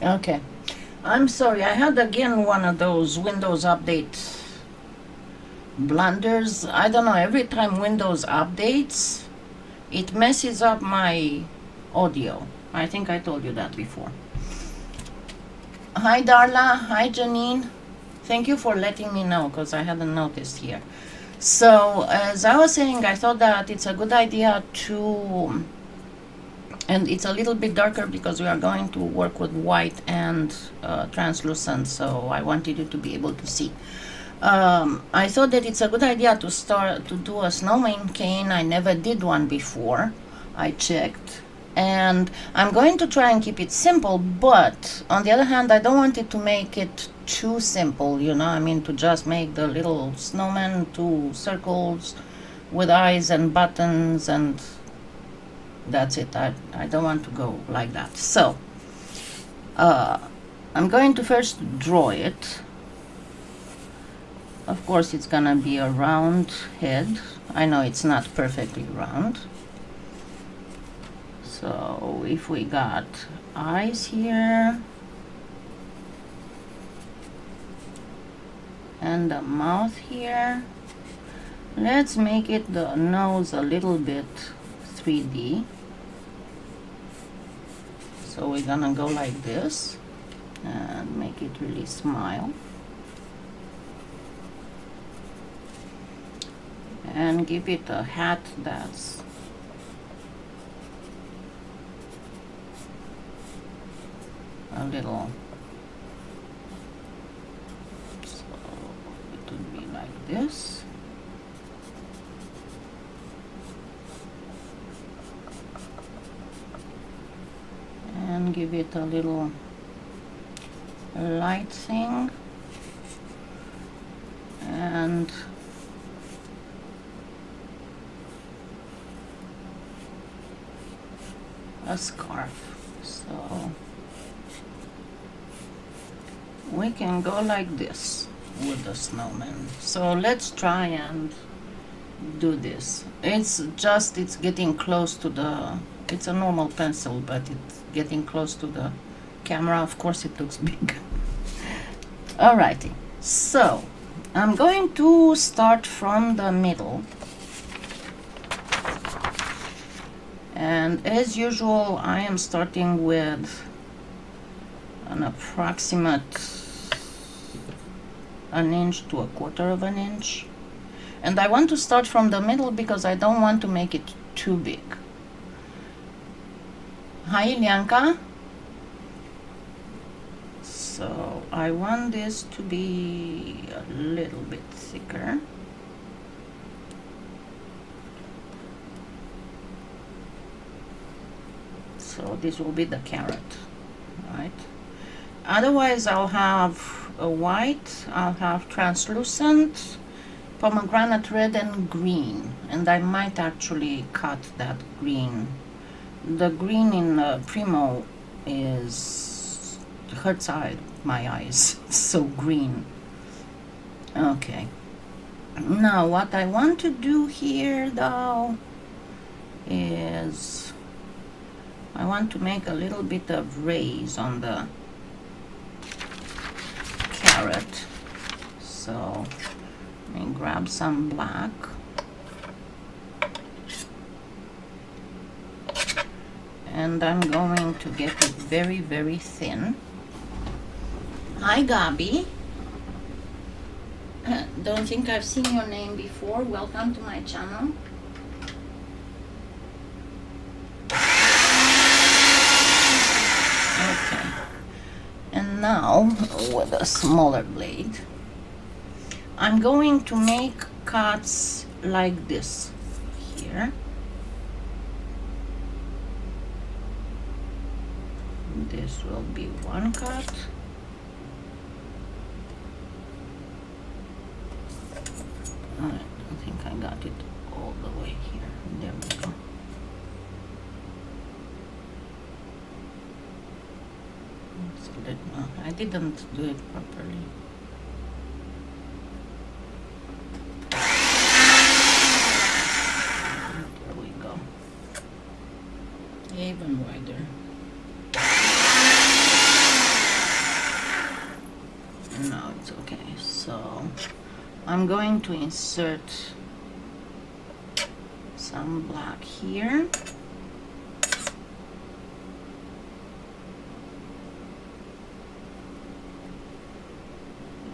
Okay. I'm sorry, I had again one of those Windows update blunders. I don't know, every time Windows updates, it messes up my audio. I think I told you that before. Hi Darla, hi Janine. Thank you for letting me know because I hadn't noticed here. So, as I was saying, I thought that it's a good idea to, and it's a little bit darker because we are going to work with white and translucent, so I wanted you to be able to see. I thought that it's a good idea to start to do a snowman cane. I never did one before. I checked. And I'm going to try and keep it simple, but on the other hand, I don't want it to make it too simple, you know, I mean, to just make the little snowman, 2 circles with eyes and buttons, and that's it. I don't want to go like that. So, I'm going to first draw it. Of course, it's gonna be a round head. I know it's not perfectly round. So if we got eyes here and the mouth here, let's make it the nose a little bit 3D. So we're gonna go like this and make it really smile. And give it a hat that's a little, so it would be like this. And give it a little light thing. And a scarf. So we can go like this with the snowman. So let's try and do this. It's getting close to the, it's a normal pencil, but it's getting close to the camera. Of course it looks big. Alrighty, so I'm going to start from the middle. And as usual, I am starting with an approximate 1 inch to 1/4 of an inch. And I want to start from the middle because I don't want to make it too big. Hi, Ilyanka. So I want this to be a little bit thicker. So this will be the carrot, right? Otherwise, I'll have a white, I'll have translucent, pomegranate red, and green. And I might actually cut that green. The green in Premo hurts my eyes. It's so green. Okay. Now, what I want to do here, though, is I want to make a little bit of rays on the carrot. So let me grab some black. And I'm going to get it very, very thin. Hi, Gabi. Don't think I've seen your name before. Welcome to my channel. Okay. And now, with a smaller blade, I'm going to make cuts like this here. This will be one cut. I don't think I got it all the way here. There we go. So I didn't do it properly. There we go. Even wider. No, it's okay. So I'm going to insert some black here.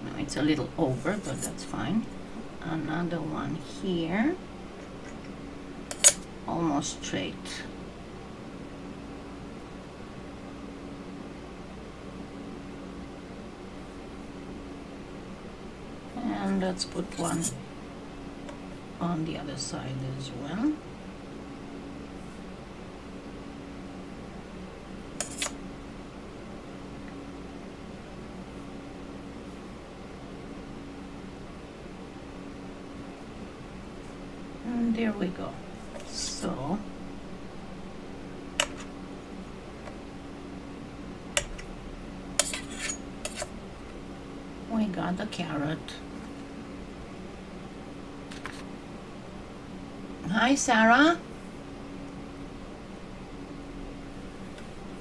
No, it's a little over, but that's fine. Another one here, almost straight. And let's put one on the other side as well. And there we go. So we got the carrot. Hi, Sarah.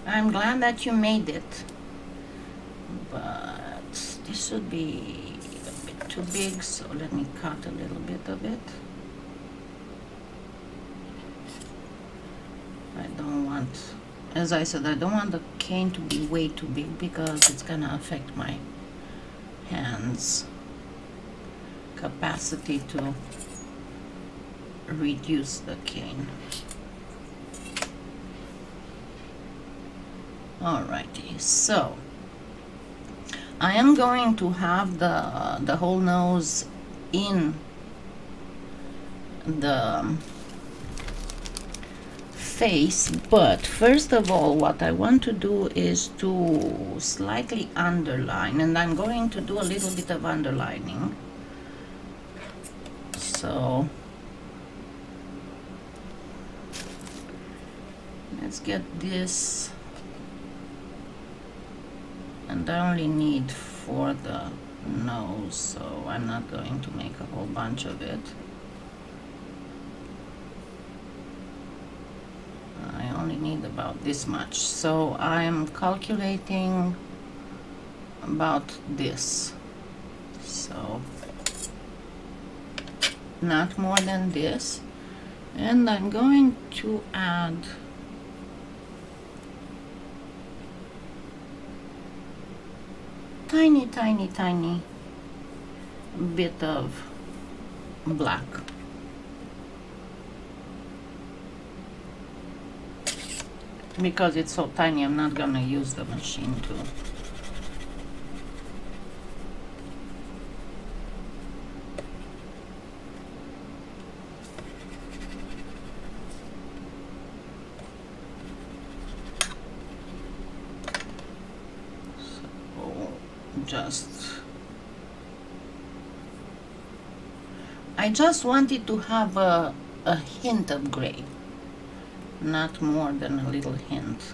I'm glad that you made it, but this should be a bit too big, so let me cut a little bit of it. I don't want, as I said, I don't want the cane to be way too big because it's gonna affect my hands' capacity to reduce the cane. Alrighty, so I am going to have the whole nose in the face, but first of all what I want to do is to slightly underline, and I'm going to do a little bit of underlining. So let's get this, and I only need for the nose, so I'm not going to make a whole bunch of it. I only need about this much, so I'm calculating about this, so not more than this, and I'm going to add tiny bit of black. Because it's so tiny, I'm not gonna use the machine to I just wanted to have a hint of gray, not more than a little hint.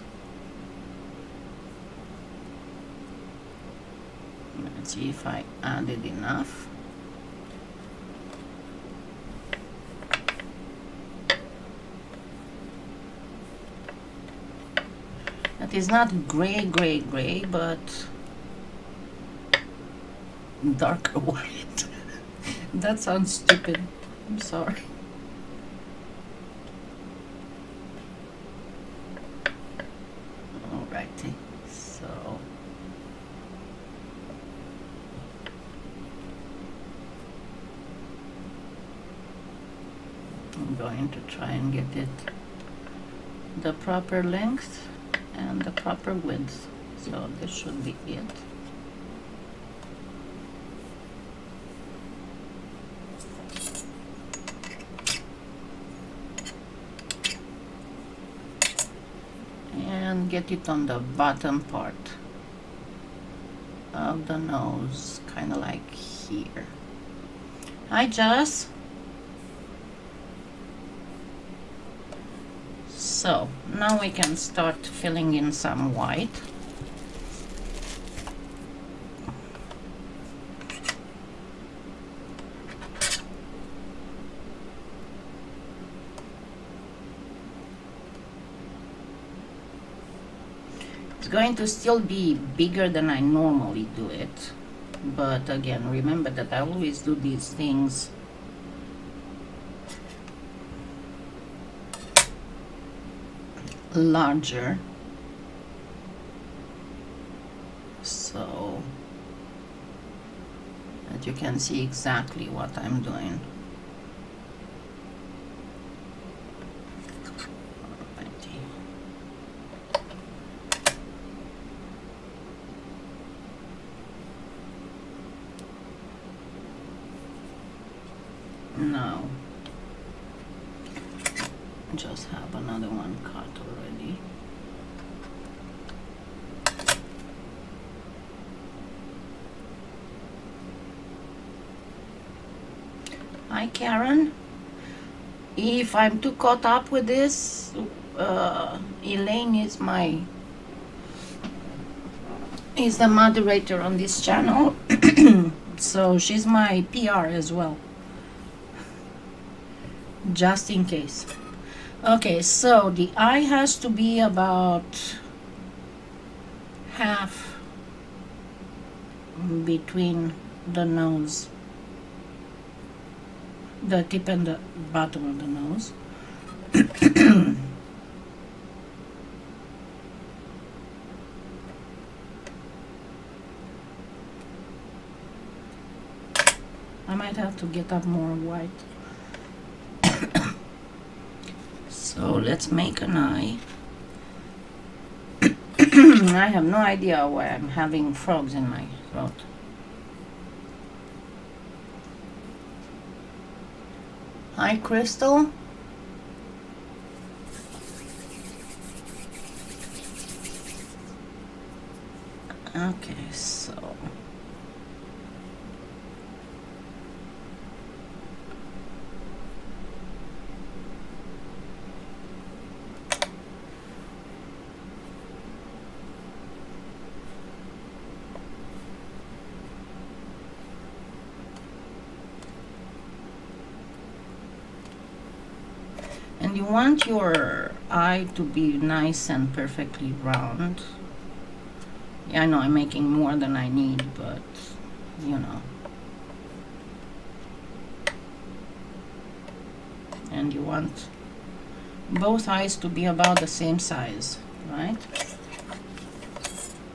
Let's see if I added enough. That is not gray, but darker white. That sounds stupid. I'm sorry. Alrighty, so I'm going to try and get it the proper length and the proper width. So this should be it. And get it on the bottom part of the nose, kind of like here. Hi, Jess. So now we can start filling in some white. It's going to still be bigger than I normally do it. But again, remember that I always do these things larger, so that you can see exactly what I'm doing. Alrighty. Now, just have another one cut already. Hi Karen. If I'm too caught up with this, Elaine is the moderator on this channel, so she's my PR as well, just in case. Okay, so the eye has to be about half between the nose, the tip and the bottom of the nose. I might have to get up more white. So let's make an eye. I have no idea why I'm having frogs in my throat. Hi Crystal. Okay, so and you want your eye to be nice and perfectly round. Yeah, I know I'm making more than I need, but you know. And you want both eyes to be about the same size, right?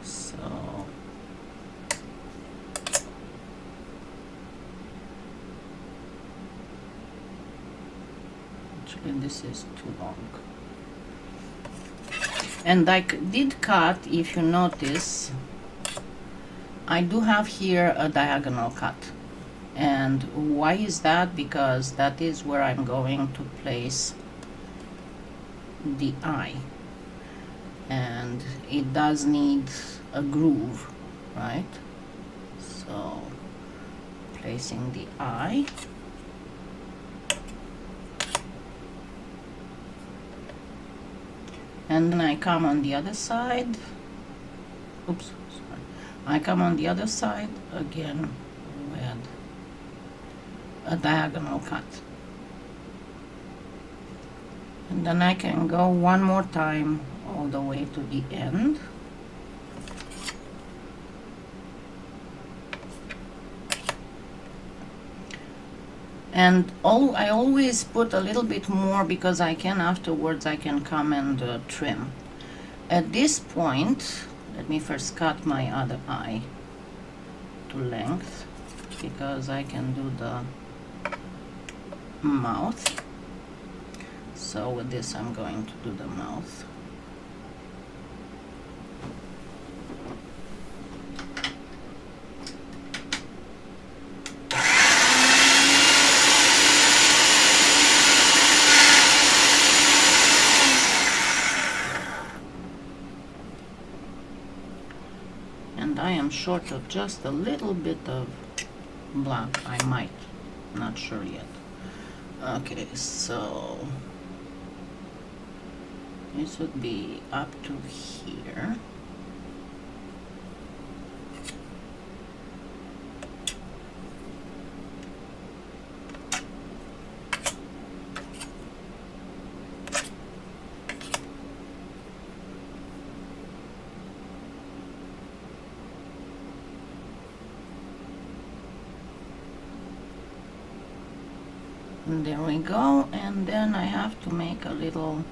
So actually this is too long. And I did cut, if you notice, I do have here a diagonal cut. And why is that? Because that is where I'm going to place the eye. And it does need a groove, right? So, placing the eye. And then I come on the other side. Oops, sorry. I come on the other side again with a diagonal cut. And then I can go one more time all the way to the end. And I always put a little bit more because I can afterwards I can come and trim. At this point, let me first cut my other eye to length because I can do the mouth. So with this I'm going to do the mouth. And I am short of just a little bit of black. I might, not sure yet. Okay, so this would be up to here. And there we go, and then I have to make a little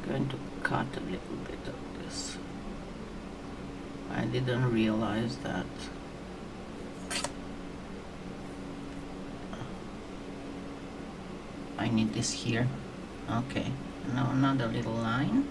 going to cut a little bit of this. I didn't realize that. I need this here. Okay, now another little line.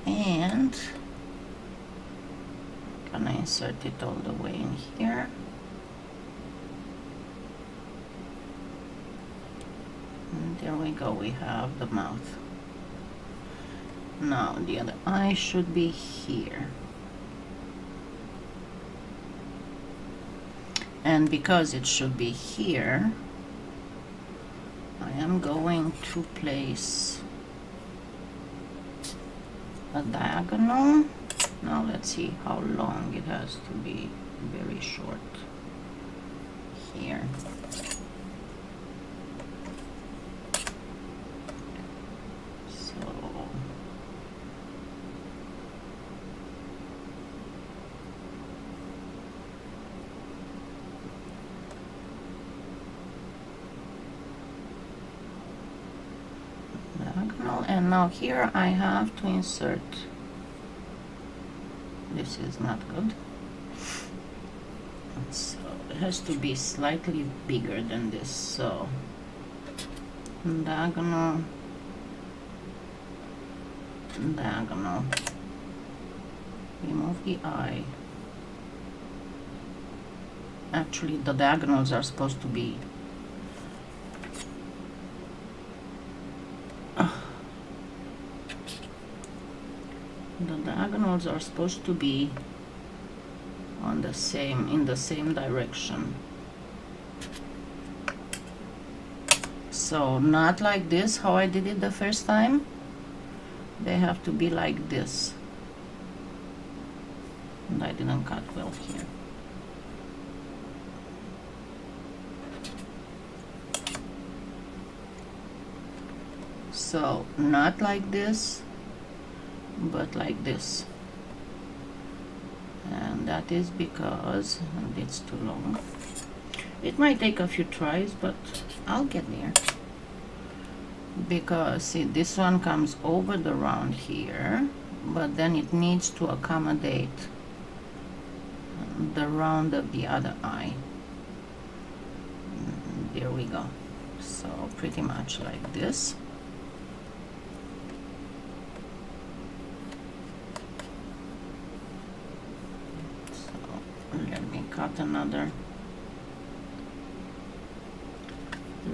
And gonna insert it all the way in here. And there we go, we have the mouth. Now the other eye should be here. And because it should be here, I am going to place a diagonal. Now let's see how long it has to be. Very short here. So diagonal, and now here I have to insert. This is not good. So it has to be slightly bigger than this. So diagonal, diagonal. Remove the eye. Actually, the diagonals are supposed to be the diagonals are supposed to be on the same, in the same direction. So not like this, how I did it the first time. They have to be like this. And I didn't cut well here. So not like this, but like this. And that is because it's too long. It might take a few tries, but I'll get there. Because see, this one comes over the round here, but then it needs to accommodate the round of the other eye. There we go. So pretty much like this. Let me cut another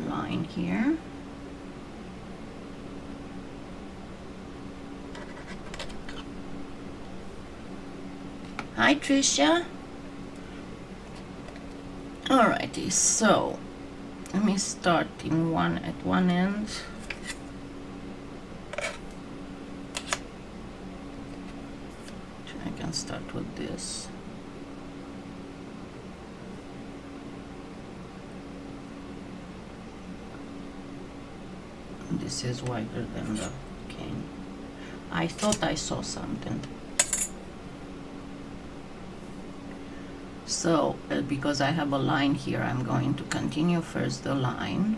line here. Hi Tricia. Alrighty, so let me start in at one end. I can start with this. This is wider than the cane. I thought I saw something. So because I have a line here, I'm going to continue first the line.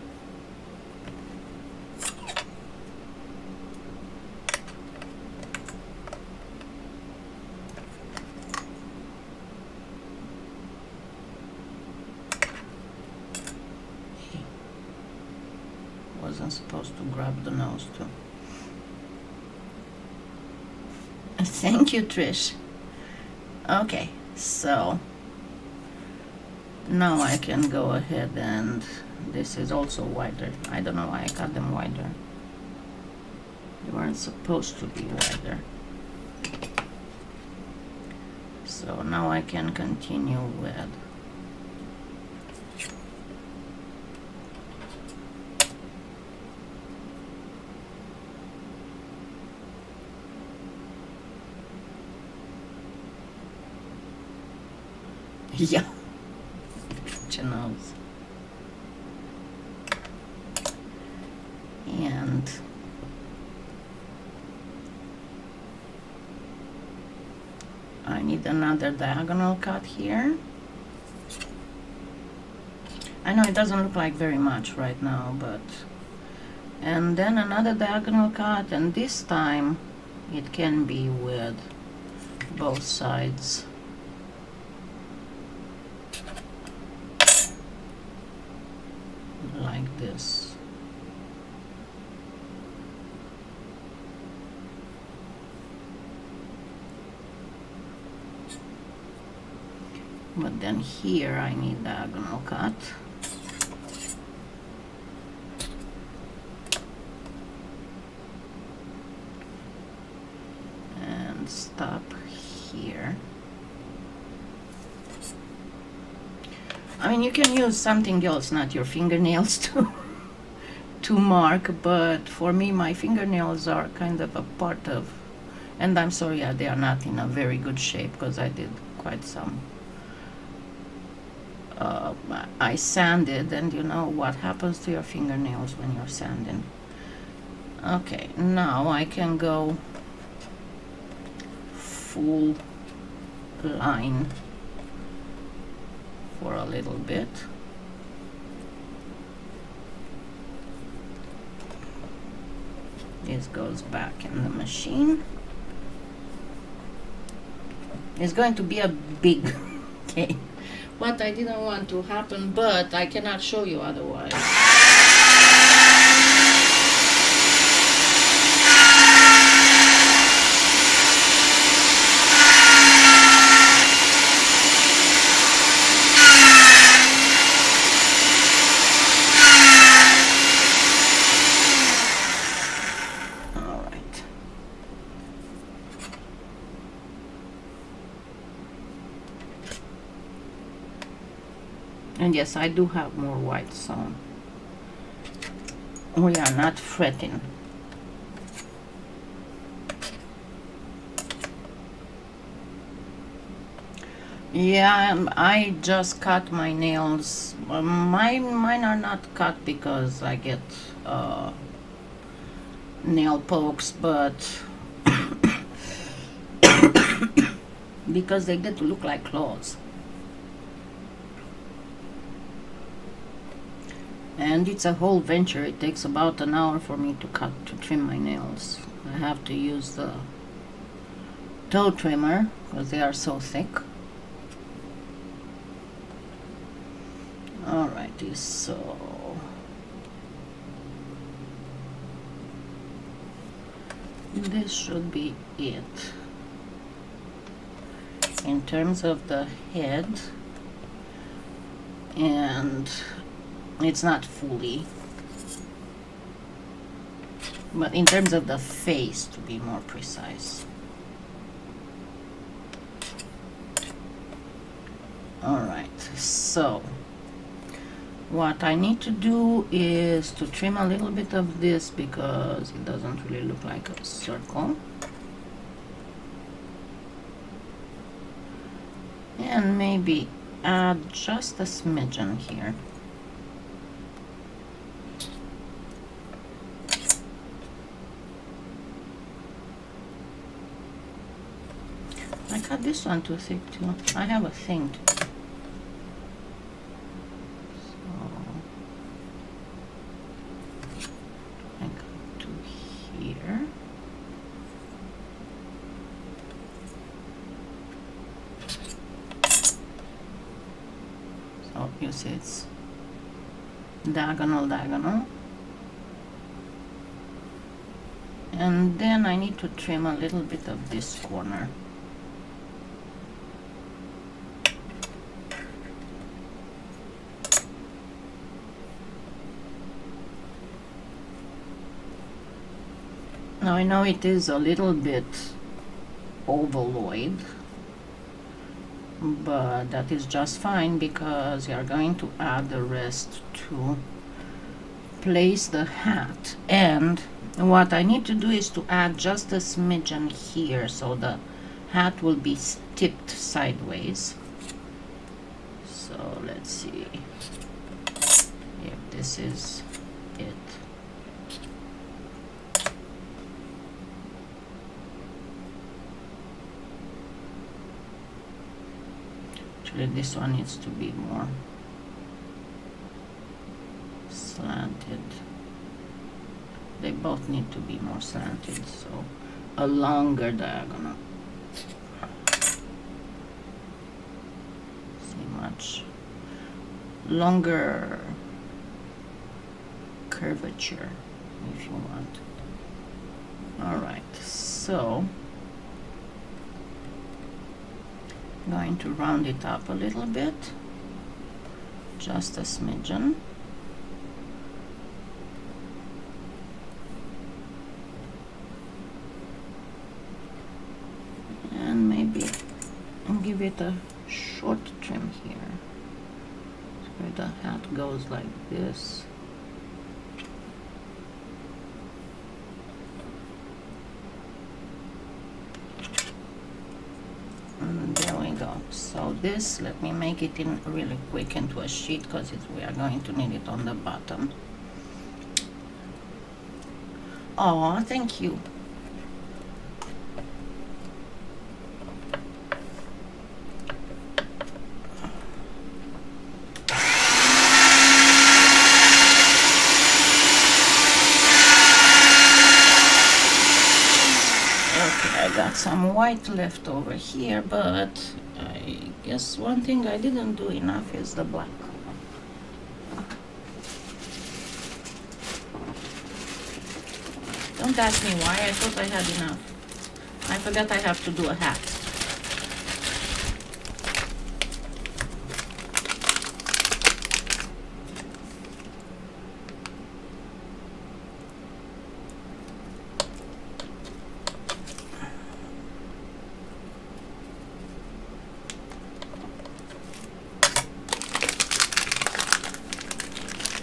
Wasn't supposed to grab the nose too. Thank you, Trish. Okay, so now I can go ahead, and this is also wider. I don't know why I cut them wider. They weren't supposed to be wider. So now I can continue with Yeah, she knows. And I need another diagonal cut here. I know it doesn't look like very much right now, but and then another diagonal cut, and this time it can be with both sides. Like this. But then here I need diagonal cut. And stop here. I mean, you can use something else, not your fingernails, to mark, but for me, my fingernails are kind of a part of, and I'm sorry, they are not in a very good shape because I did quite some. I sanded, and you know what happens to your fingernails when you're sanding. Okay, now I can go full line for a little bit. This goes back in the machine. It's going to be a big cake. What I didn't want to happen, but I cannot show you otherwise. And yes, I do have more white, so we are not fretting. Yeah, I just cut my nails. Mine are not cut because I get nail pokes, but because they get to look like claws. And it's a whole venture. It takes about an hour for me to trim my nails. I have to use the toe trimmer because they are so thick. Alrighty, so this should be it. In terms of the head, and it's not fully, but in terms of the face, to be more precise. Alright, so what I need to do is to trim a little bit of this because it doesn't really look like a circle. And maybe add just a smidgen here. I cut this one too thick too. I have a thing to do. So I cut to here. So you see it's diagonal, diagonal. And then I need to trim a little bit of this corner. Now I know it is a little bit ovaloid, but that is just fine because you are going to add the rest to place the hat. And what I need to do is to add just a smidgen here so the hat will be tipped sideways. Let's see if this is it. Actually, this one needs to be more slanted. They both need to be more slanted, so a longer diagonal. See, much longer curvature, if you want. All right, so I'm going to round it up a little bit, just a smidgen. And maybe give it a short trim here, so the hat goes like this. And there we go. So this, let me make it in really quick into a sheet, because we are going to need it on the bottom. Oh, thank you. Some white left over here, but I guess one thing I didn't do enough is the black. Don't ask me why, I thought I had enough. I forgot I have to do a hat.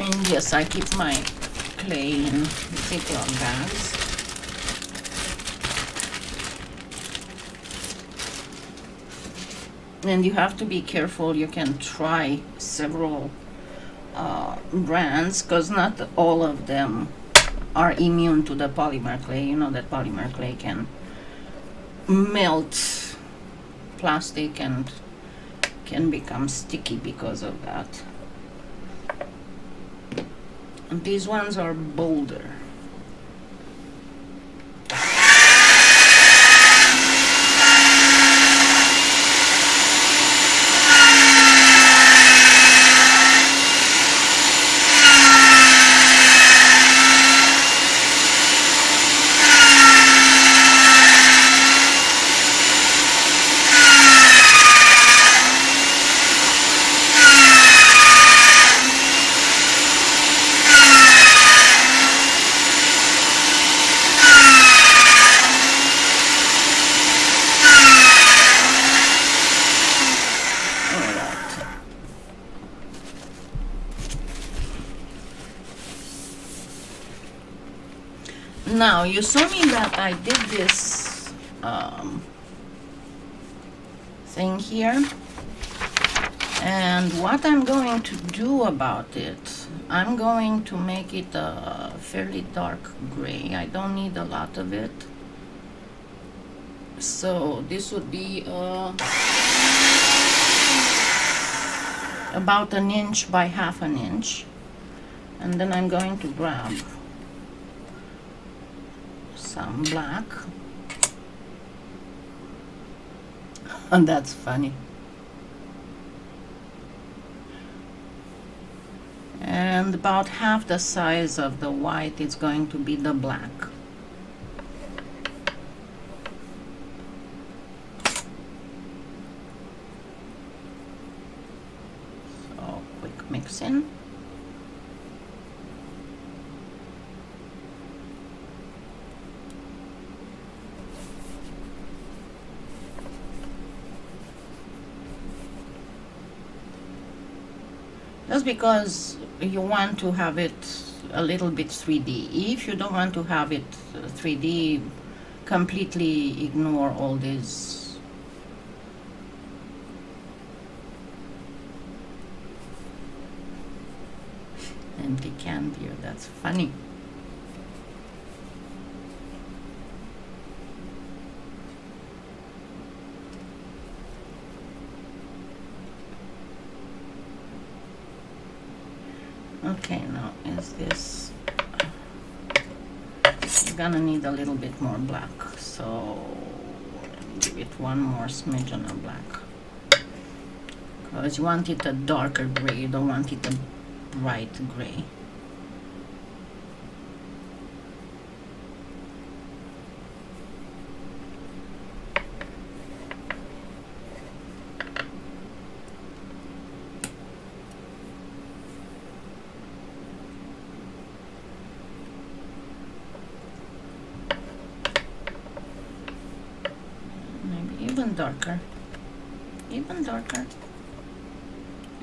And yes, I keep my clay in Ziploc bags. And you have to be careful. You can try several brands, because not all of them are immune to the polymer clay. You know that polymer clay can melt plastic and can become sticky because of that. And these ones are bolder. Now, you saw me that I did this thing here, and what I'm going to do about it, I'm going to make it a fairly dark gray. I don't need a lot of it, so this would be about 1 inch by 1/2 inch, and then I'm going to grab some black. And that's funny. And about half the size of the white is going to be the black. So quick mix in. Just because you want to have it a little bit 3D. If you don't want to have it 3D, completely ignore all these empty can here. That's funny. Okay, now is this, you're gonna need a little bit more black, so give it one more smidgen of black, because you want it a darker gray, you don't want it a bright gray. Darker, even darker.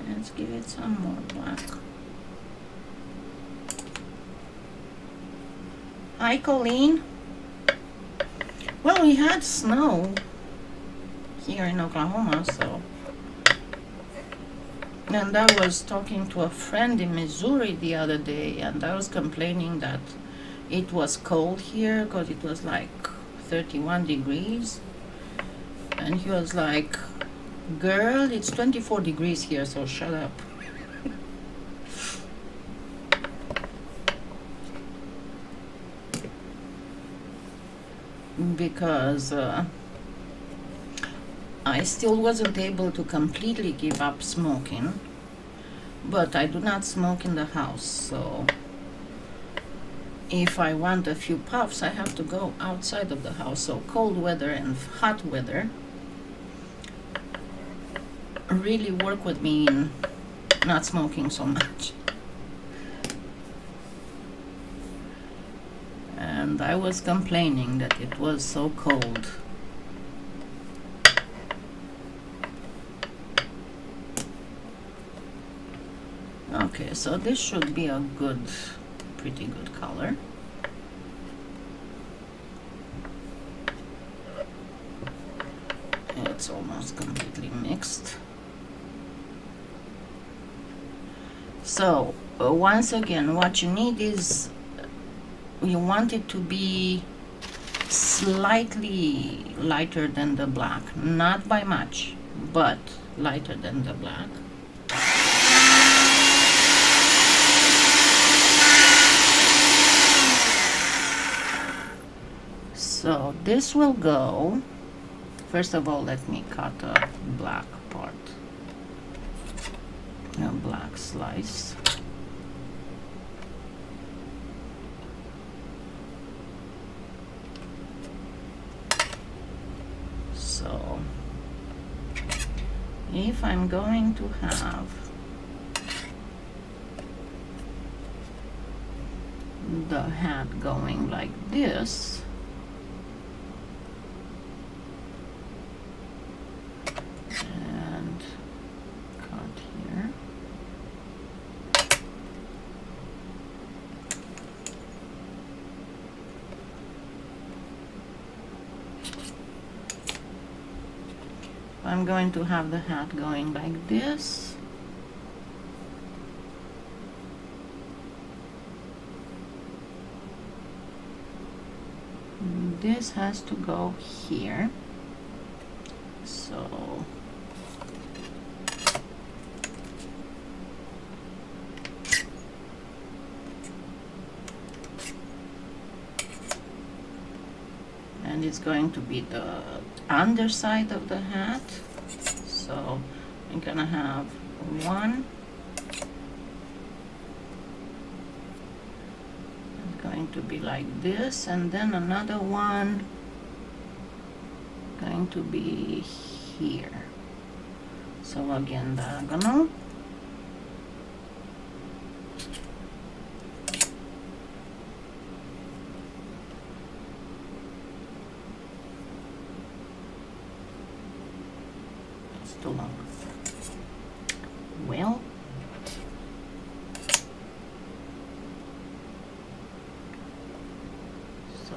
Let's give it some more black. Hi, Colleen. Well, we had snow here in Oklahoma, so. And I was talking to a friend in Missouri the other day, and I was complaining that it was cold here because it was like 31 degrees. And he was like, girl, it's 24 degrees here, so shut up. Because I still wasn't able to completely give up smoking, but I do not smoke in the house, so if I want a few puffs, I have to go outside of the house. So cold weather and hot weather really work with me in not smoking so much. And I was complaining that it was so cold. Okay, so this should be a good, pretty good color. It's almost completely mixed. So once again, what you need is, you want it to be slightly lighter than the black, not by much, but lighter than the black. So this will go, first of all, let me cut a black part, a black slice. So if I'm going to have the hat going like this, and cut here, I'm going to have the hat going like this. This has to go here. So and it's going to be the underside of the hat. So I'm gonna have one, it's going to be like this, and then another one going to be here. So again, diagonal. It's too long. Well, so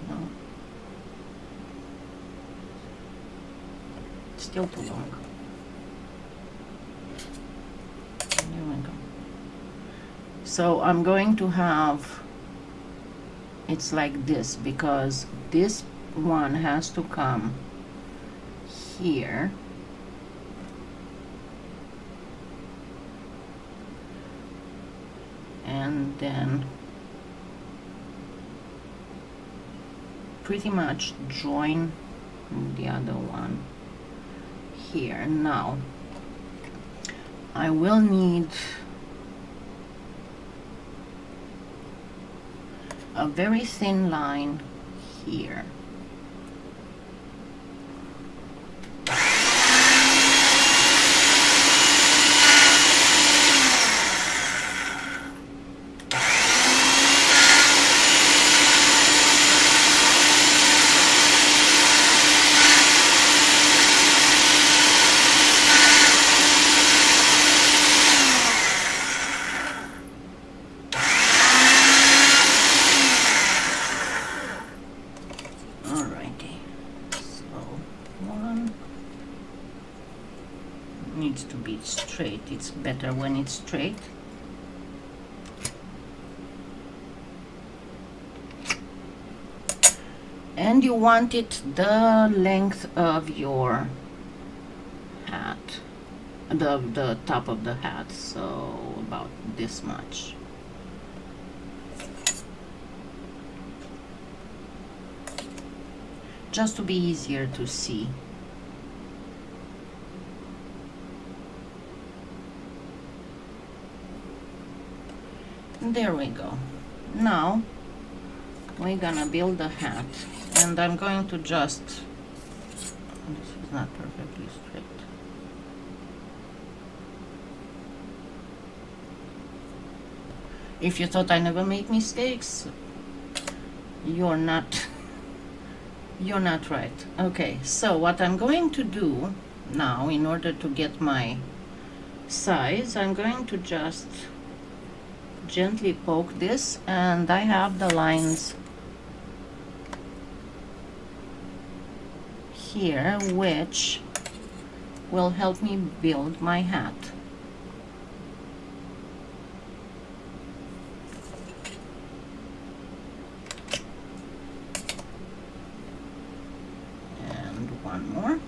no. Still too long. There we go. So I'm going to have, it's like this, because this one has to come here. And then pretty much join the other one here. Now I will need a very thin line here. Needs to be straight. It's better when it's straight. And you want it the length of your hat, the top of the hat, so about this much. Just to be easier to see. There we go. Now we're gonna build the hat, and I'm going to just, this is not perfectly straight. If you thought I never make mistakes, you're not right. Okay, so what I'm going to do now, in order to get my size, I'm going to just gently poke this, and I have the lines here which will help me build my hat. And one more.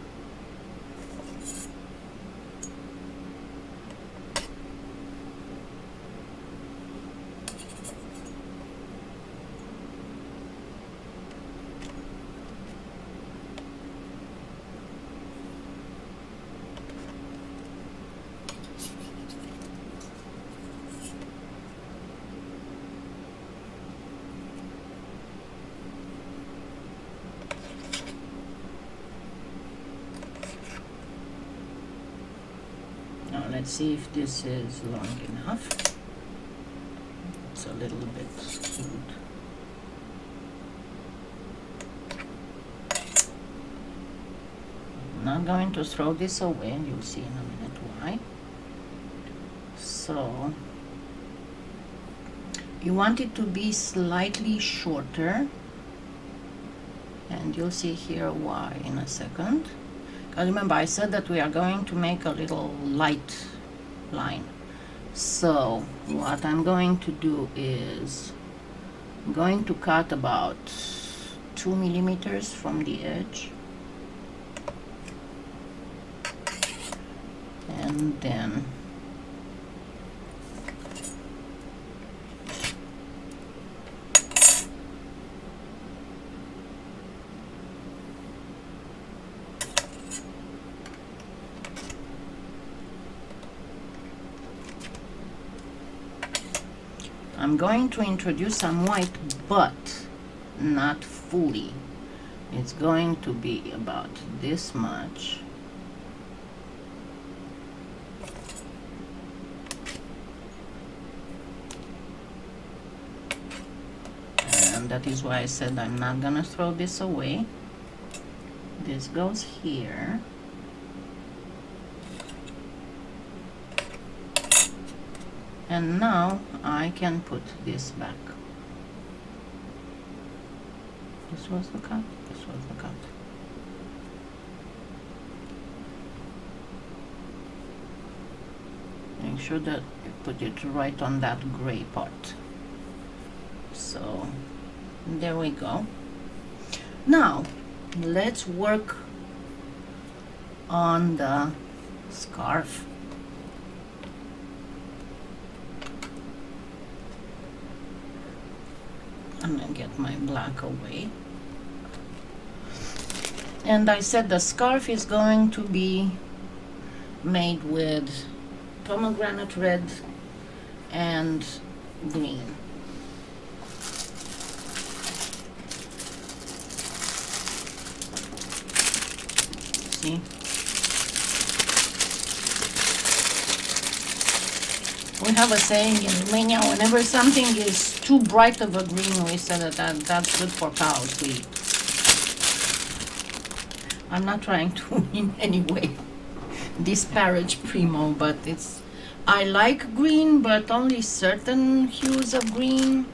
Let's see if this is long enough. It's a little bit skewed. I'm not going to throw this away, and you'll see in a minute why. So you want it to be slightly shorter, and you'll see here why in a second. Because remember, I said that we are going to make a little light line. So what I'm going to do is I'm going to cut about 2 millimeters from the edge, and then I'm going to introduce some white, but not fully. It's going to be about this much. And that is why I said I'm not gonna throw this away. This goes here. And now I can put this back. This was the cut, this was the cut. sure that I put it right on that gray part. So there we go. Now let's work on the scarf. I'm gonna get my black away. And I said the scarf is going to be made with pomegranate red and green. See? We have a saying in Romania, whenever something is too bright of a green, we say that's good for cows to eat. I'm not trying to in any way disparage Premo, but I like green, but only certain hues of green.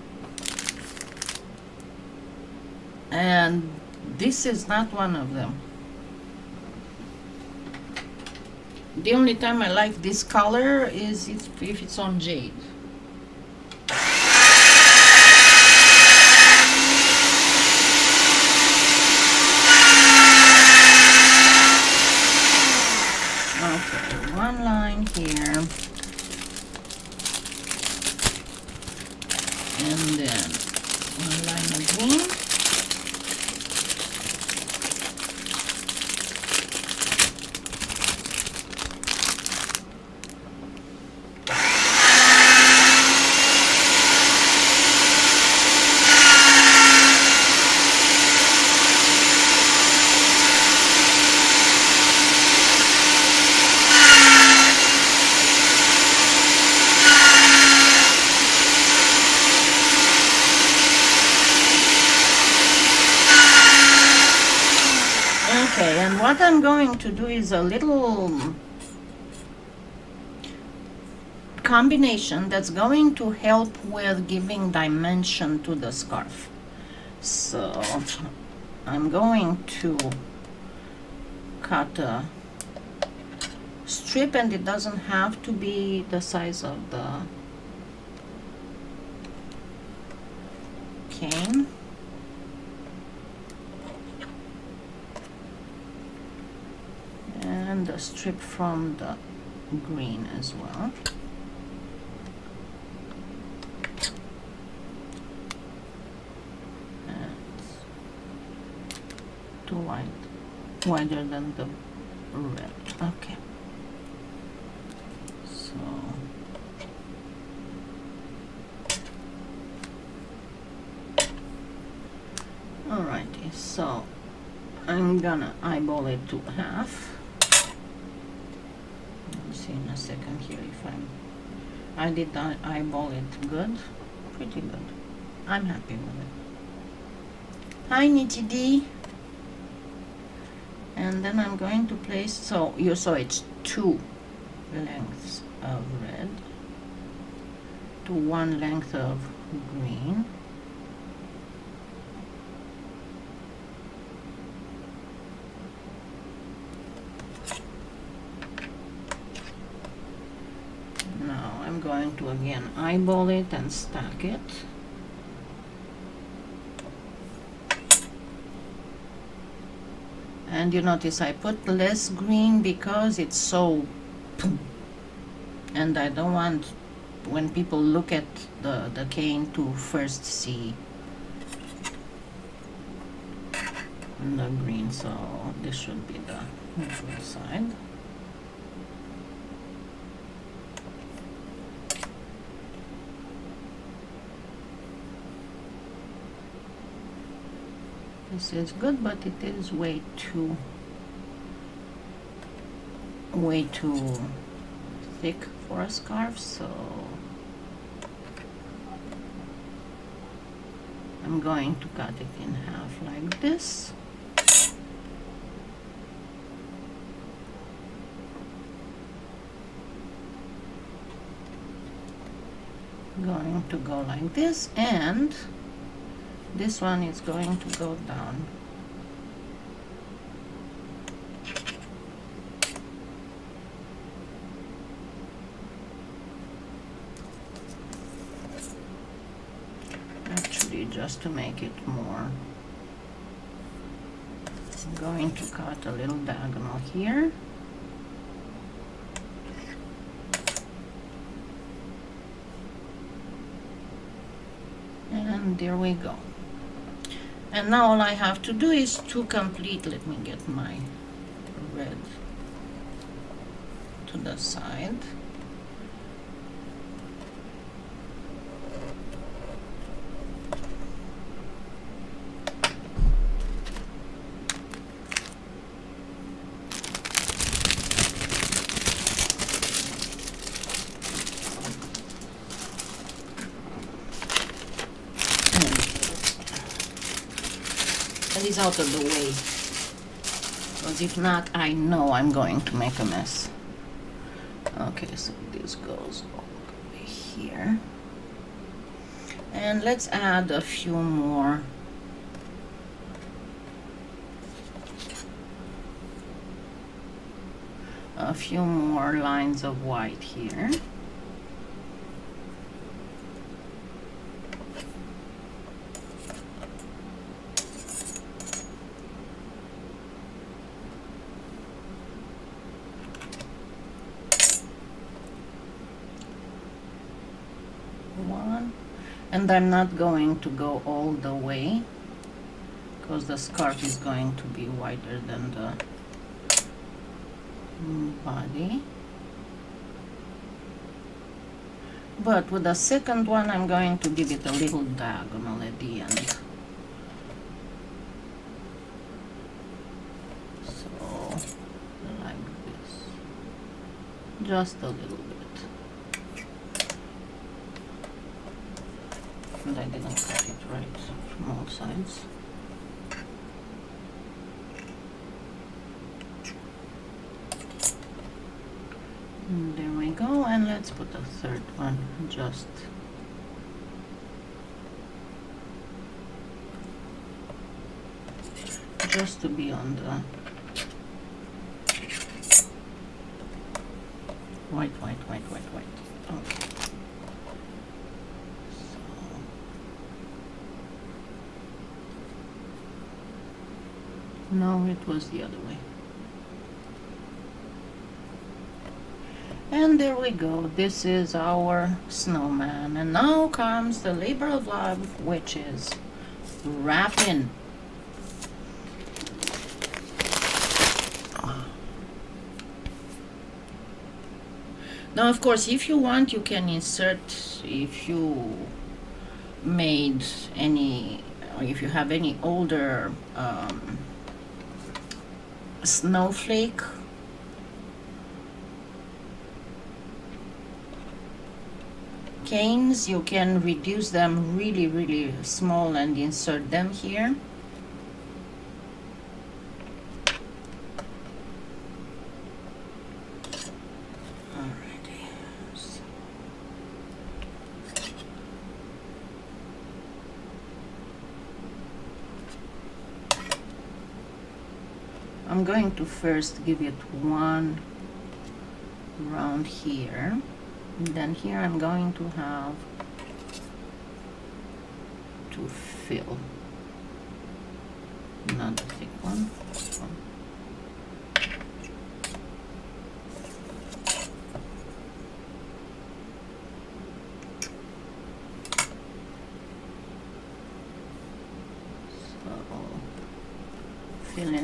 And this is not one of them. The only time I like this color is if it's on jade. Okay, one line here. And then one line of green. Okay, and what I'm going to do is a little combination that's going to help with giving dimension to the scarf. So I'm going to cut a strip, and it doesn't have to be the size of the cane. And a strip from the green as well. And too wide, wider than the red. Okay. So alrighty, so I'm gonna eyeball it to half. See in a second here if I did eyeball it good, pretty good. I'm happy with it. Hi Nitty D. And then I'm going to place, so you saw it's 2 lengths of red to 1 length of green. I'm going to again eyeball it and stack it. And you notice I put less green because it's so, and I don't want when people look at the cane to first see the green. So this should be the neutral side. This is good, but it is way too thick for a scarf, so I'm going to cut it in half like this. Going to go like this, and this one is going to go down. just to make it more. I'm going to cut a little diagonal here. And there we go. And now all I have to do is to complete, let me get my red to the side. Is out of the way, because if not, I know I'm going to make a mess. Okay, so this goes all the way here, and let's add a few more lines of white here. And I'm not going to go all the way because the scarf is going to be wider than the body. But with the second one, I'm going to give it a little diagonal at the end. So, like this. Just a little bit. And I didn't cut it right from all sides. And there we go, and let's put a third one just to be on the white. Okay. No, it was the other way. And there we go. This is our snowman. And now comes the labor of love, which is wrapping. Now, of course, if you want, you can insert, if you made any, or if you have any older snowflake canes, you can reduce them really small and insert them here. Alrighty. So I'm going to first give it one round here, and then here I'm going to have to fill another thick one.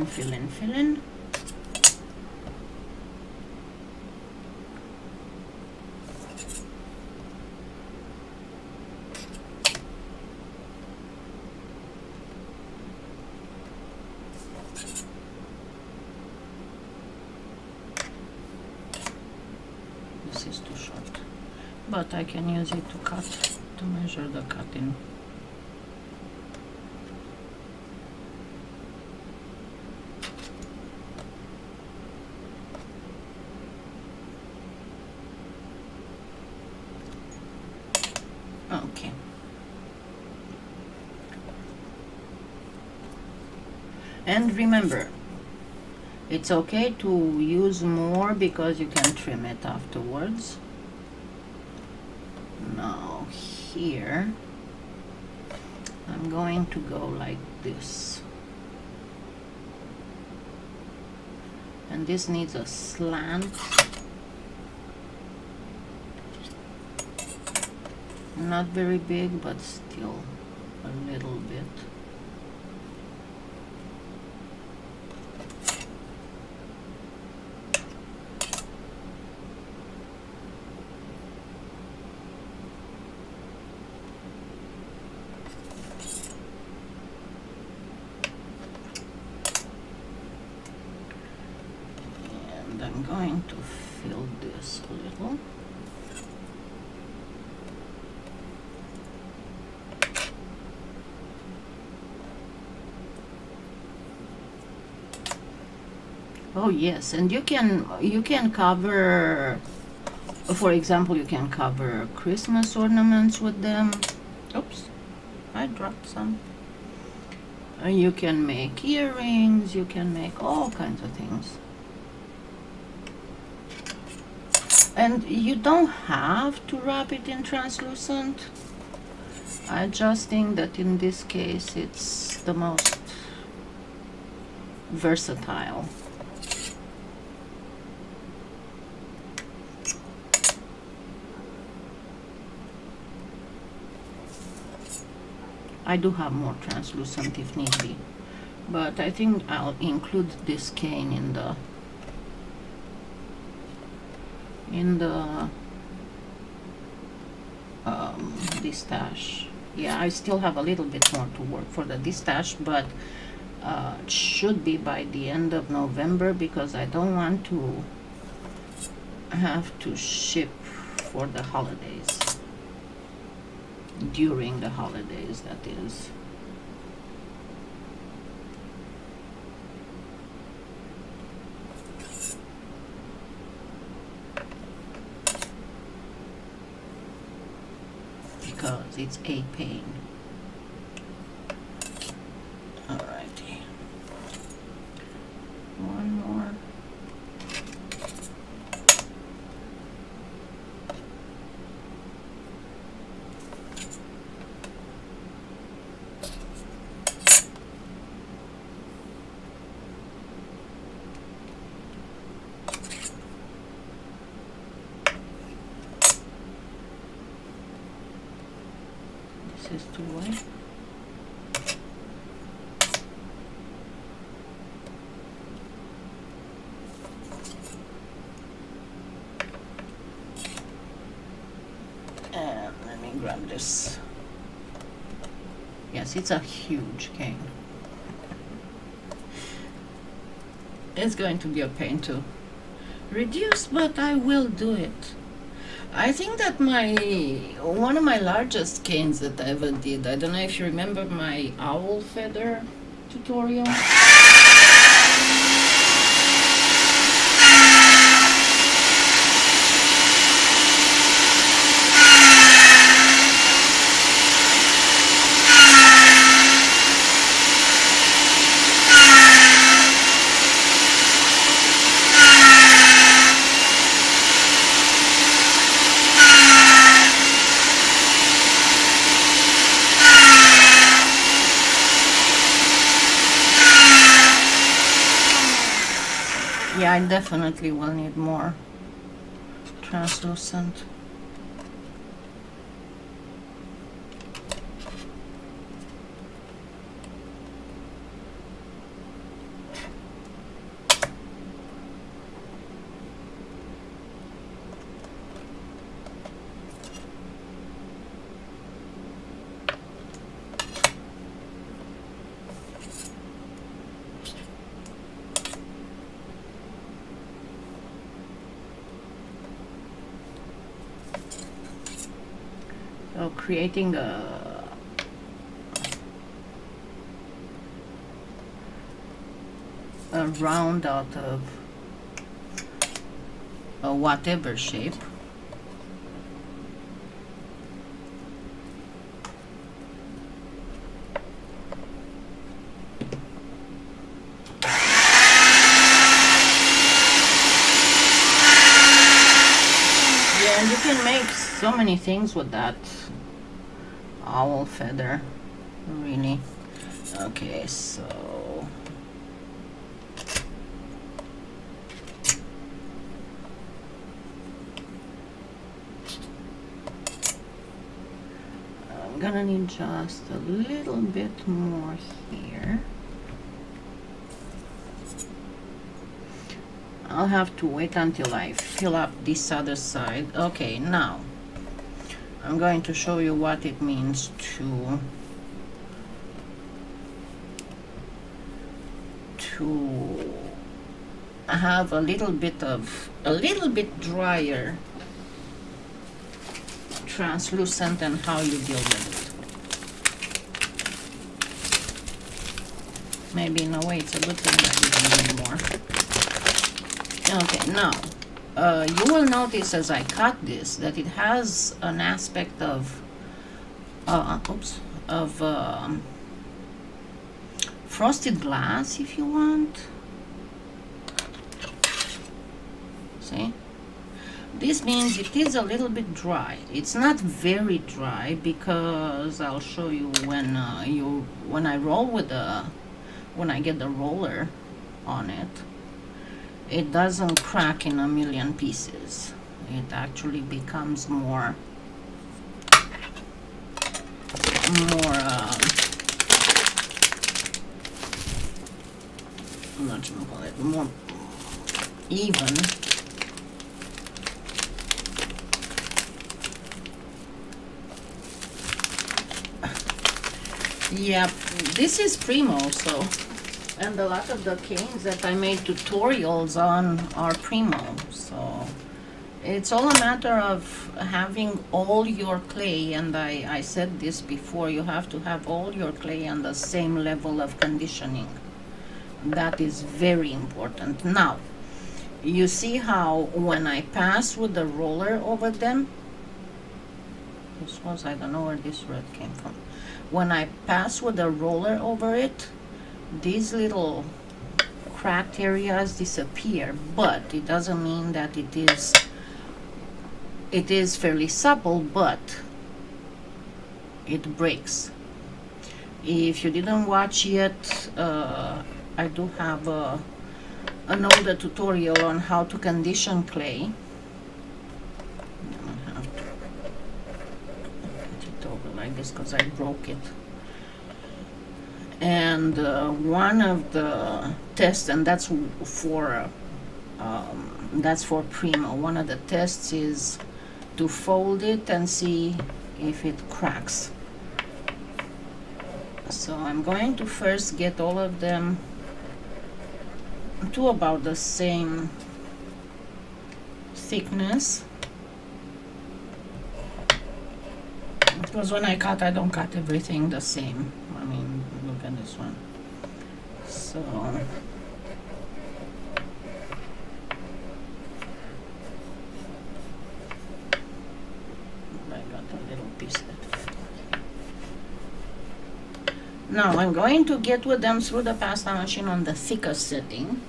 Fill in. This is too short, but I can use it to cut, to measure the cutting. Okay. And remember, it's okay to use more because you can trim it afterwards. Now here I'm going to go like this. And this needs a slant. Not very big, but still a little bit. And I'm going to fill this a little. Oh yes, and you can cover, for example, you can cover Christmas ornaments with them. Oops, I dropped some. You can make earrings, you can make all kinds of things. And you don't have to wrap it in translucent. I just think that in this case it's the most versatile. I do have more translucent if need be, but I think I'll include this cane in the distache. Yeah, I still have a little bit more to work for the distache, but it should be by the end of November, because I don't want to have to ship for the holidays. During the holidays, that is. Because it's a pain. Alrighty. One more. This is too white. And let me grab this. Yes, it's a huge cane. It's going to be a pain to reduce, but I will do it. I think that one of my largest canes that I ever did, I don't know if you remember my owl feather tutorial. Yeah, I definitely will need more translucent. So creating a round out of a whatever shape. Yeah, and you can make so many things with that owl feather. Really? Okay, so I'm gonna need just a little bit more here. I'll have to wait until I fill up this other side. Okay, now I'm going to show you what it means to have a little bit drier translucent and how you deal with it. Maybe in a way it's a good thing that you don't need more. Okay, now you will notice as I cut this that it has an aspect of frosted glass, if you want. See? This means it is a little bit dry. It's not very dry because I'll show you when I roll with when I get the roller on it, it doesn't crack in a million pieces. It actually becomes more more even. Yep, this is Premo, so, and a lot of the canes that I made tutorials on are Premo, so it's all a matter of having all your clay, and I said this before, you have to have all your clay on the same level of conditioning. That is very important. Now, you see how when I pass with the roller over them, I don't know where this red came from. When I pass with the roller over it, these little cracked areas disappear, but it doesn't mean that it is fairly supple, but it breaks. If you didn't watch yet, I do have an older tutorial on how to condition clay. I have to put it over like this because I broke it. And one of the tests, and that's for Premo. One of the tests is to fold it and see if it cracks. So I'm going to first get all of them to about the same thickness, because when I cut, I don't cut everything the same. I mean, look at this one. So I got a little piece that. Now I'm going to get with them through the pasta machine on the thicker setting.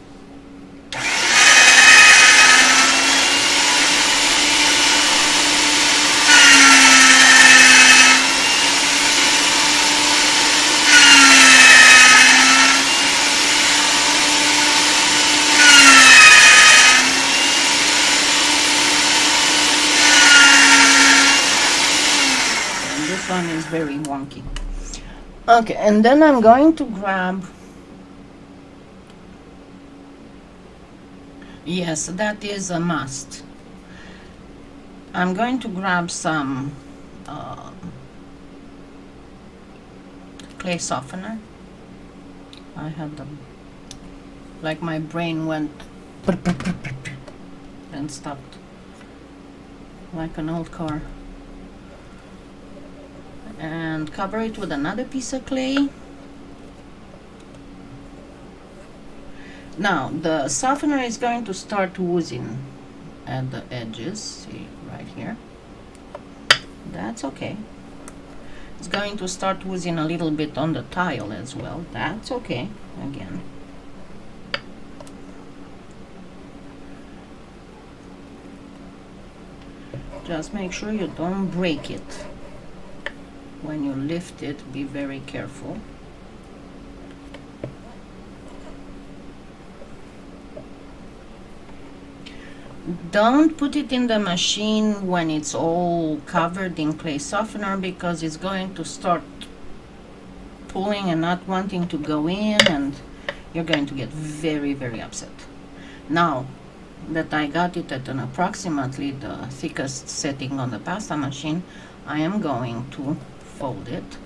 And this one is very wonky. Okay, and then I'm going to grab, yes, that is a must. I'm going to grab some clay softener. I had them, like my brain went and stopped, like an old car. And cover it with another piece of clay. Now the softener is going to start oozing at the edges. See right here. That's okay. It's going to start oozing a little bit on the tile as well. That's okay. Again. Just make sure you don't break it. when you lift it, be very careful. Don't put it in the machine when it's all covered in clay softener, because it's going to start pulling and not wanting to go in, and you're going to get very, very upset. Now that I got it at an approximately the thickest setting on the pasta machine, I am going to fold it.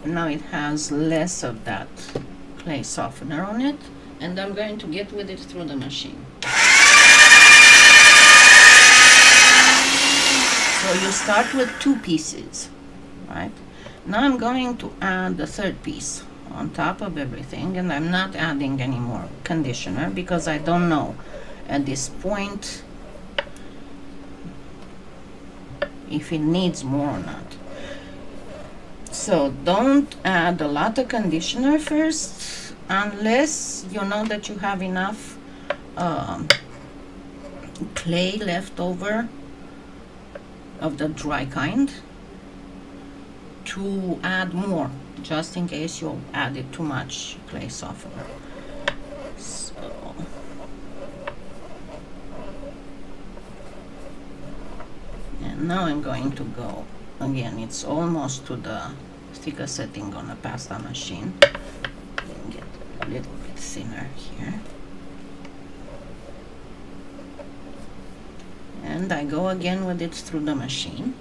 Now it has less of that clay softener on it, and I'm going to get with it through the machine. So you start with 2 pieces, right? Now I'm going to add the 3rd piece on top of everything, and I'm not adding any more conditioner because I don't know at this point if it needs more or not. So don't add a lot of conditioner first unless you know that you have enough clay left over of the dry kind to add more, just in case you added too much clay softener. So and now I'm going to go again, it's almost to the thicker setting on a pasta machine. Get a little bit thinner here. And I go again with it through the machine.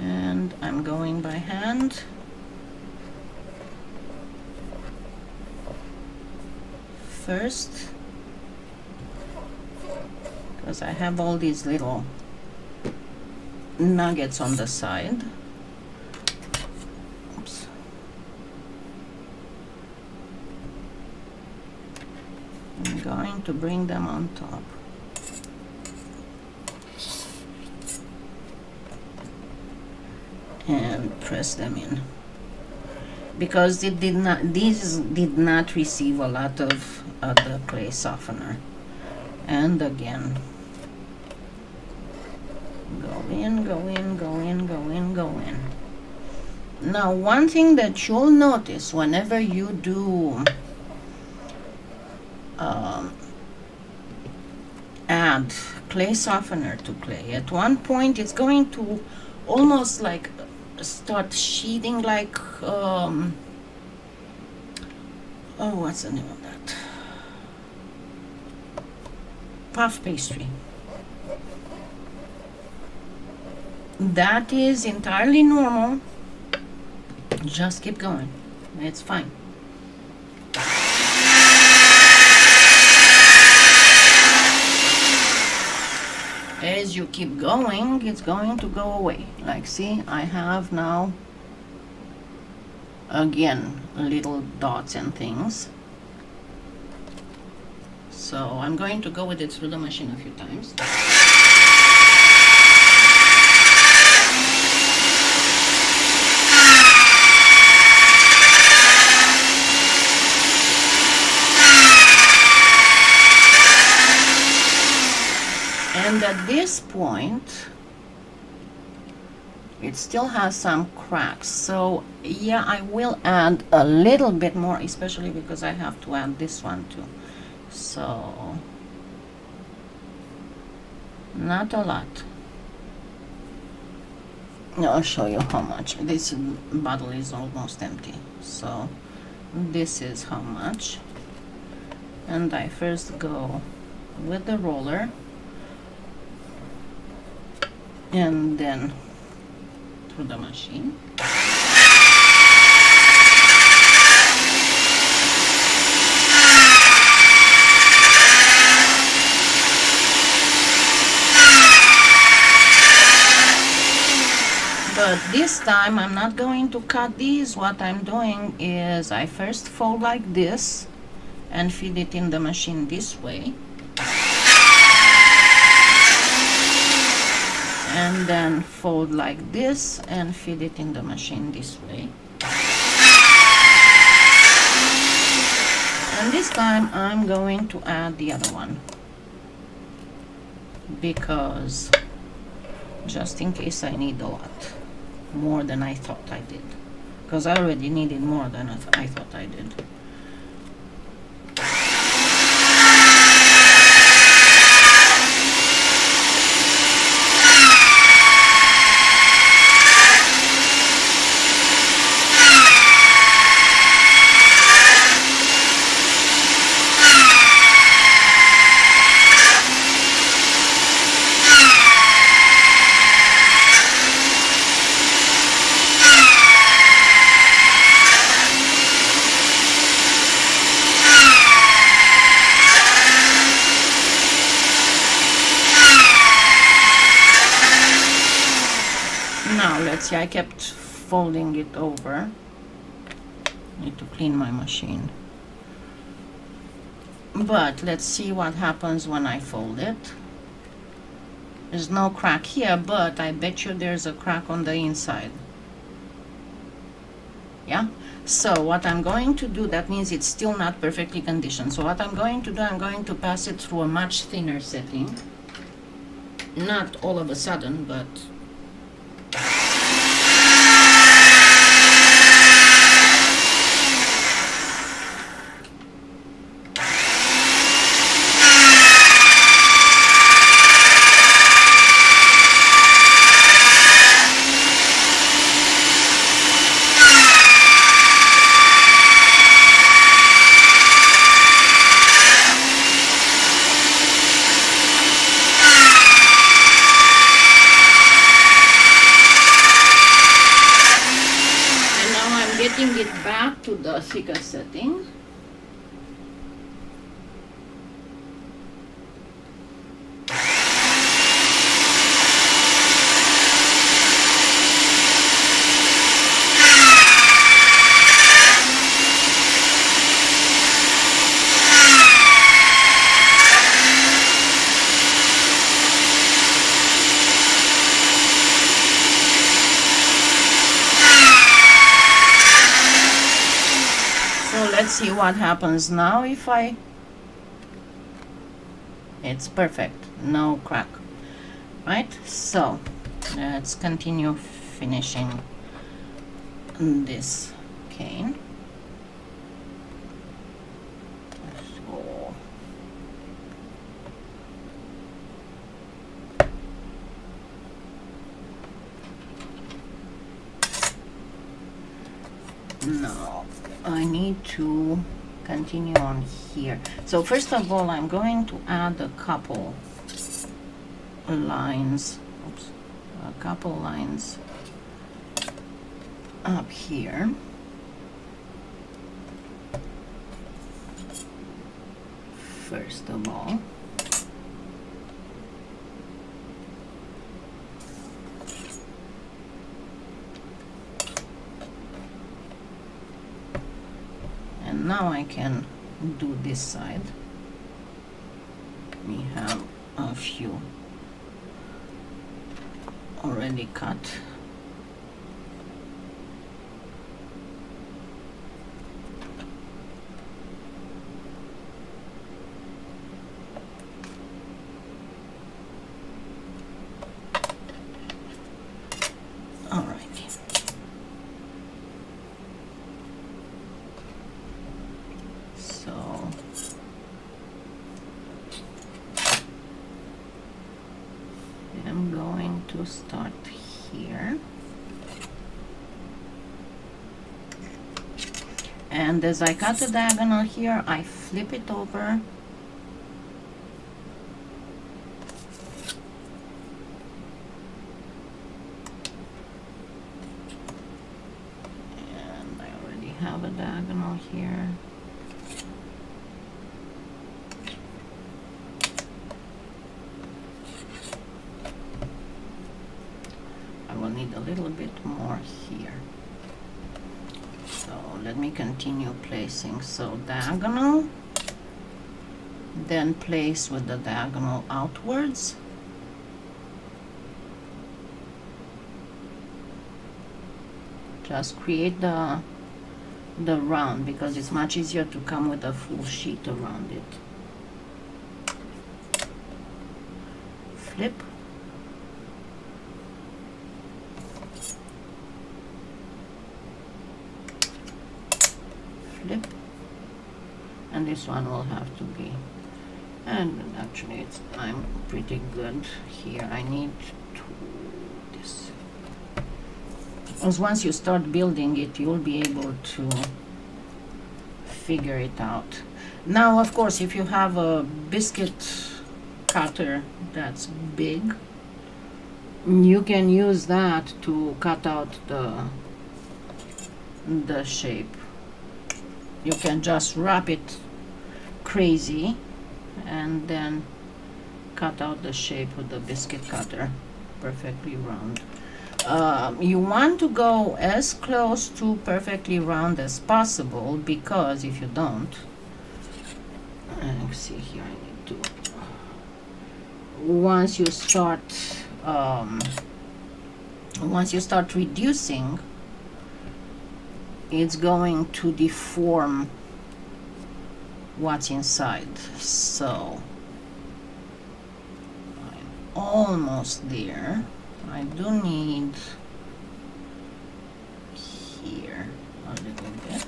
And I'm going by hand. First, because I have all these little nuggets on the side. Oops. I'm going to bring them on top. And press them in. Because these did not receive a lot of the clay softener. And again, go in, go in, go in, go in, go in. Now, one thing that you'll notice whenever you do add clay softener to clay, at one point it's going to almost like start sheeting like oh, what's the name of that? Puff pastry. That is entirely normal. Just keep going. It's fine. As you keep going, it's going to go away. Like, see, I have now again little dots and things. So I'm going to go with it through the machine a few times. And at this point, it still has some cracks. So yeah, I will add a little bit more, especially because I have to add this one too. So not a lot. I'll show you how much. This bottle is almost empty. So this is how much. And I first go with the roller, and then through the machine. But this time I'm not going to cut these. What I'm doing is I first fold like this and feed it in the machine this way. and then fold like this and feed it in the machine this way. And this time I'm going to add the other one, because just in case I need a lot more than I thought I did, because I already needed more than I thought I did. Now let's see, I kept folding it over. Need to clean my machine. But let's see what happens when I fold it. There's no crack here, but I bet you there's a crack on the inside. Yeah? So what I'm going to do, that means it's still not perfectly conditioned. So what I'm going to do, I'm going to pass it through a much thinner setting. Not all of a sudden, but getting it back to the thicker setting. Let's see what happens now if it's perfect, no crack, right? So let's continue finishing this cane. So now I need to continue on here. So first of all, I'm going to add a couple lines, up here. First of all, now I can do this side. We have a few already cut. Start here, and as I cut the diagonal here, I flip it over and I already have a diagonal here. Need a little bit more here, so let me continue placing. So diagonal, then place with the diagonal outwards, Just create the round, because it's much easier to come with a full sheet around it. Flip. Flip. And this one will have to be, and actually I'm pretty good here. I need to this, because once you start building it, you'll be able to figure it out. Now, of course, if you have a biscuit cutter that's big, you can use that to cut out the shape. You can just wrap it crazy and then cut out the shape with the biscuit cutter, perfectly round. You want to go as close to perfectly round as possible, because if you don't, see here, I need to, once you start reducing, it's going to deform what's inside. So I'm almost there. I do need here a little bit.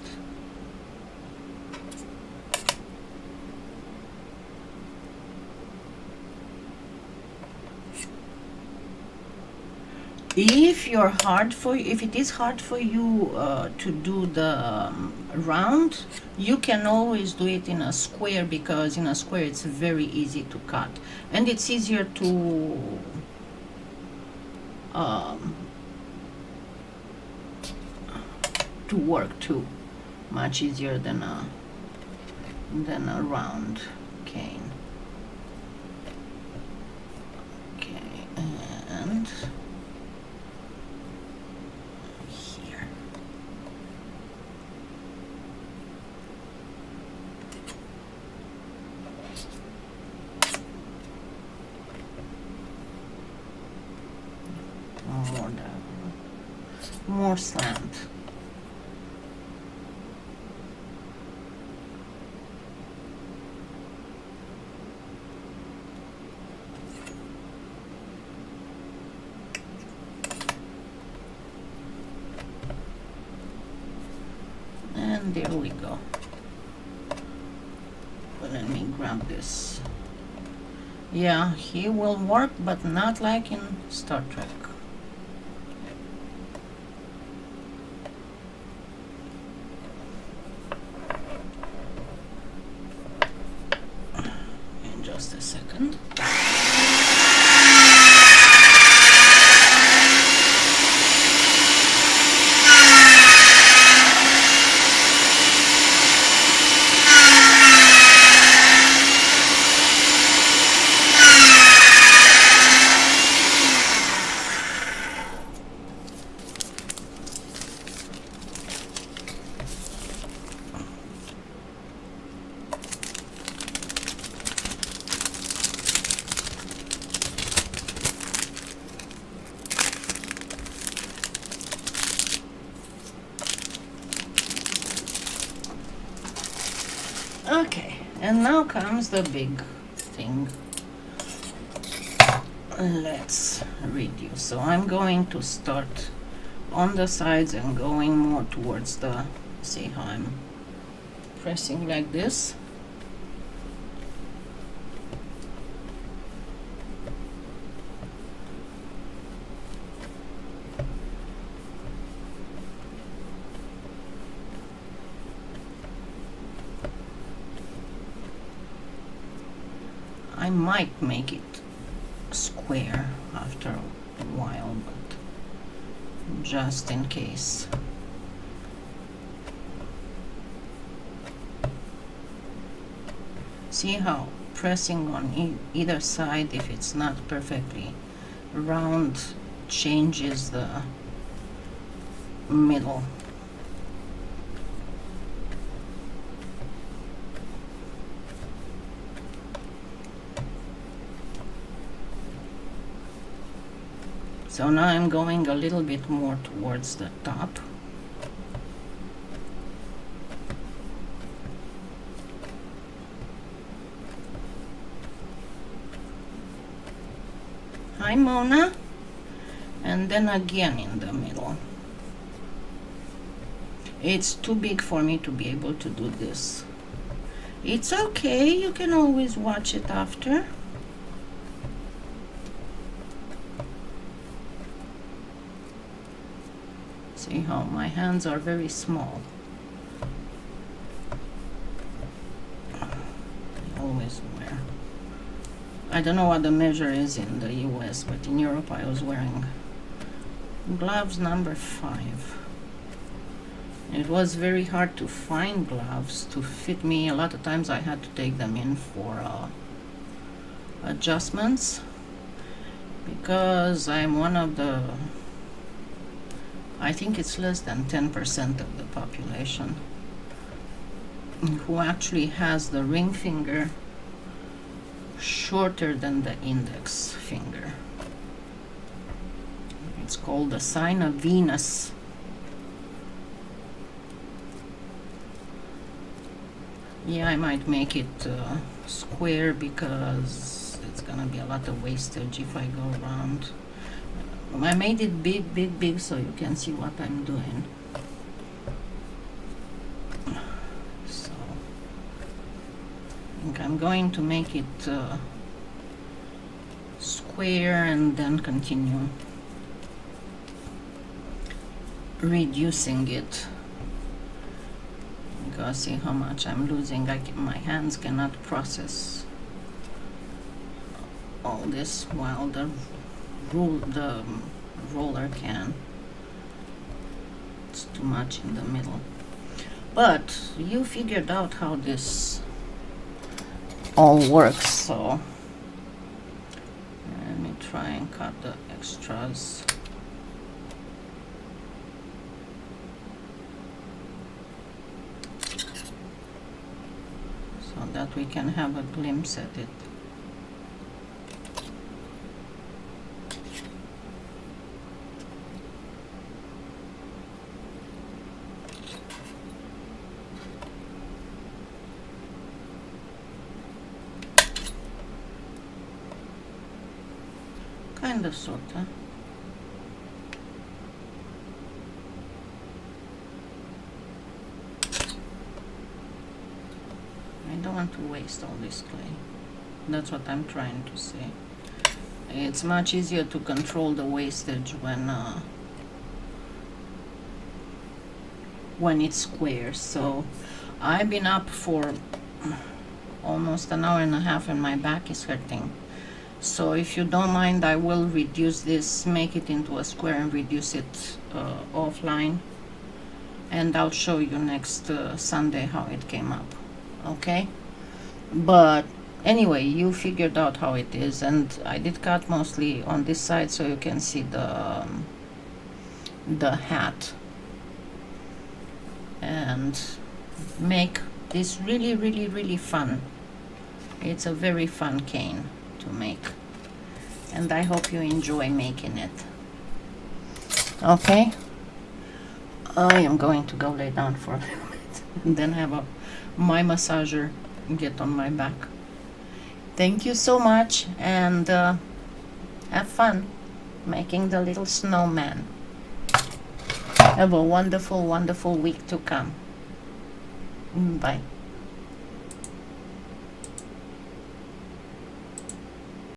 If it is hard for you to do the round, you can always do it in a square, because in a square it's very easy to cut, and it's easier to work too, much easier than a round cane. Okay, and here. More slant. And there we go. Let me grab this. Yeah, he will work, but not like in Star Trek. In just a second. Okay, and now comes the big thing. Let's reduce. So I'm going to start on the sides and going more towards the, see how I'm pressing like this. I might make it square after a while, but just in case. See how pressing on either side, if it's not perfectly round, changes the middle. So now I'm going a little bit more towards the top. Hi Mona. And then again in the middle. It's too big for me to be able to do this. It's okay, you can always watch it after. See how my hands are very small. I always wear. I don't know what the measure is in the US, but in Europe I was wearing gloves number 5. It was very hard to find gloves to fit me. A lot of times I had to take them in for adjustments, because I'm one of the, I think it's less than 10% of the population who actually has the ring finger shorter than the index finger. It's called the sign of Venus. Yeah, I might make it square because it's gonna be a lot of wastage if I go around. I made it big so you can see what I'm doing. So I think I'm going to make it square and then continue reducing it. Because see how much I'm losing. My hands cannot process all this while the roller can. It's too much in the middle. But you figured out how this all works, so let me try and cut the extras. So that we can have a glimpse at it. Kinda, sorta. I don't want to waste all this clay. That's what I'm trying to say. It's much easier to control the wastage when it's square. So I've been up for almost an hour and a half and my back is hurting. So if you don't mind, I will reduce this, make it into a square and reduce it offline, and I'll show you next Sunday how it came up. Okay, but anyway, you figured out how it is, and I did cut mostly on this side so you can see the hat, and make this really fun. It's a very fun cane to make, and I hope you enjoy making it. Okay, I am going to go lay down for a little bit and then have my massager get on my back. Thank you so much, and have fun making the little snowman. Have a wonderful week to come. Bye.